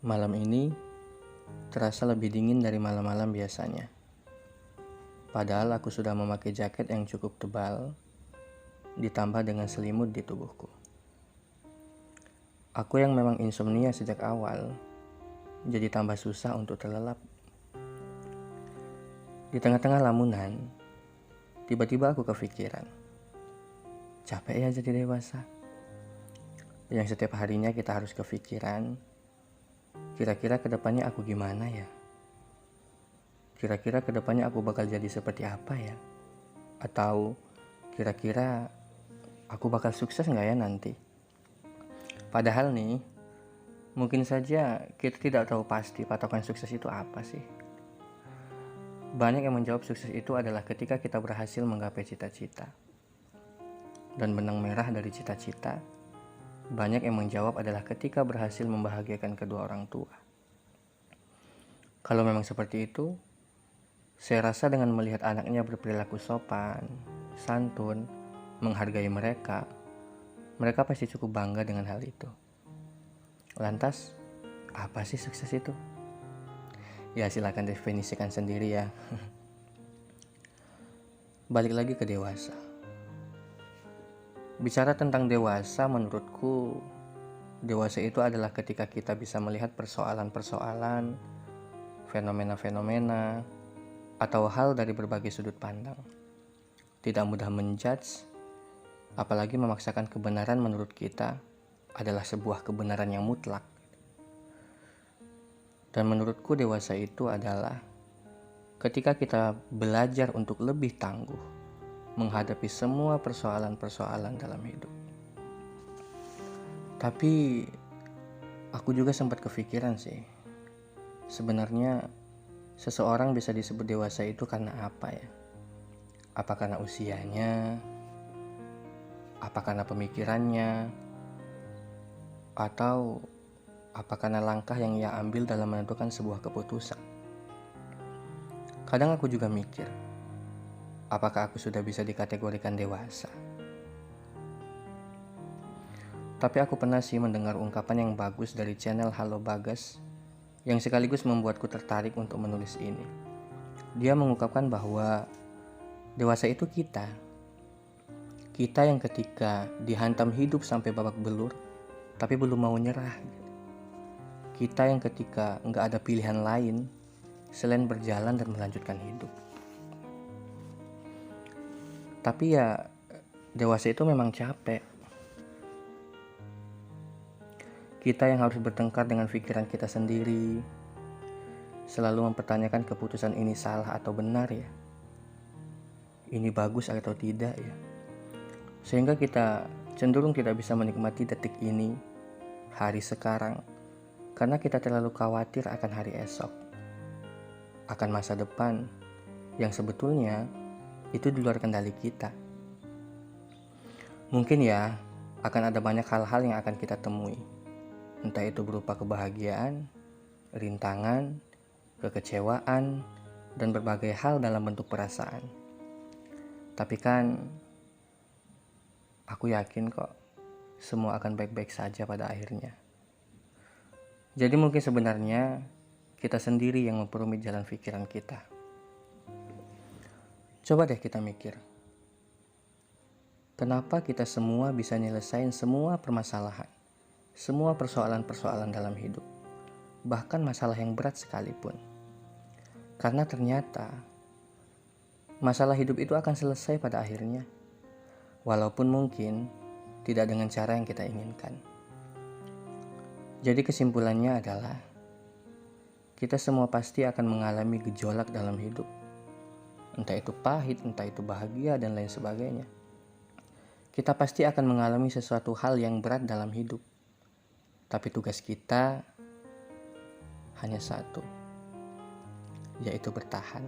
Malam ini terasa lebih dingin dari malam-malam biasanya. Padahal aku sudah memakai jaket yang cukup tebal, ditambah dengan selimut di tubuhku. Aku yang memang insomnia sejak awal, jadi tambah susah untuk terlelap. Di tengah-tengah lamunan, tiba-tiba aku kepikiran, capek ya jadi dewasa. Yang setiap harinya kita harus kepikiran, kira-kira kedepannya aku gimana ya? Kira-kira kedepannya aku bakal jadi seperti apa ya? Atau kira-kira aku bakal sukses nggak ya nanti? Padahal nih, mungkin saja kita tidak tahu pasti patokan sukses itu apa sih. Banyak yang menjawab sukses itu adalah ketika kita berhasil menggapai cita-cita. Dan benang merah dari cita-cita, banyak yang menjawab adalah ketika berhasil membahagiakan kedua orang tua. Kalau memang seperti itu, saya rasa dengan melihat anaknya berperilaku sopan, santun, menghargai mereka pasti cukup bangga dengan hal itu. Lantas, apa sih sukses itu? Ya silakan definisikan sendiri ya. Balik lagi ke dewasa. Bicara tentang dewasa, menurutku dewasa itu adalah ketika kita bisa melihat persoalan-persoalan, fenomena-fenomena, atau hal dari berbagai sudut pandang. Tidak mudah menjudge, apalagi memaksakan kebenaran menurut kita adalah sebuah kebenaran yang mutlak. Dan menurutku dewasa itu adalah ketika kita belajar untuk lebih tangguh menghadapi semua persoalan-persoalan dalam hidup. Tapi aku juga sempat kepikiran sih, sebenarnya seseorang bisa disebut dewasa itu karena apa ya? Apa karena usianya? Apa karena pemikirannya? Atau apa karena langkah yang ia ambil dalam menentukan sebuah keputusan? Kadang aku juga mikir, apakah aku sudah bisa dikategorikan dewasa? Tapi aku pernah sih mendengar ungkapan yang bagus dari channel Halo Bagas yang sekaligus membuatku tertarik untuk menulis ini. Dia mengungkapkan bahwa dewasa itu kita yang ketika dihantam hidup sampai babak belur tapi belum mau nyerah. Kita yang ketika nggak ada pilihan lain selain berjalan dan melanjutkan hidup. Tapi ya dewasa itu memang capek. Kita yang harus bertengkar dengan pikiran kita sendiri, selalu mempertanyakan keputusan ini salah atau benar ya, ini bagus atau tidak ya, sehingga kita cenderung tidak bisa menikmati detik ini, hari sekarang, karena kita terlalu khawatir akan hari esok, akan masa depan yang sebetulnya itu di luar kendali kita. Mungkin ya akan ada banyak hal-hal yang akan kita temui, entah itu berupa kebahagiaan, rintangan, kekecewaan, dan berbagai hal dalam bentuk perasaan. Tapi kan aku yakin kok semua akan baik-baik saja pada akhirnya. Jadi mungkin sebenarnya kita sendiri yang memperumit jalan pikiran kita. Coba deh kita mikir, kenapa kita semua bisa nyelesain semua permasalahan, semua persoalan-persoalan dalam hidup, bahkan masalah yang berat sekalipun. Karena ternyata masalah hidup itu akan selesai pada akhirnya, walaupun mungkin tidak dengan cara yang kita inginkan. Jadi kesimpulannya adalah kita semua pasti akan mengalami gejolak dalam hidup, entah itu pahit, entah itu bahagia, dan lain sebagainya. Kita pasti akan mengalami sesuatu hal yang berat dalam hidup, tapi tugas kita hanya satu, yaitu bertahan.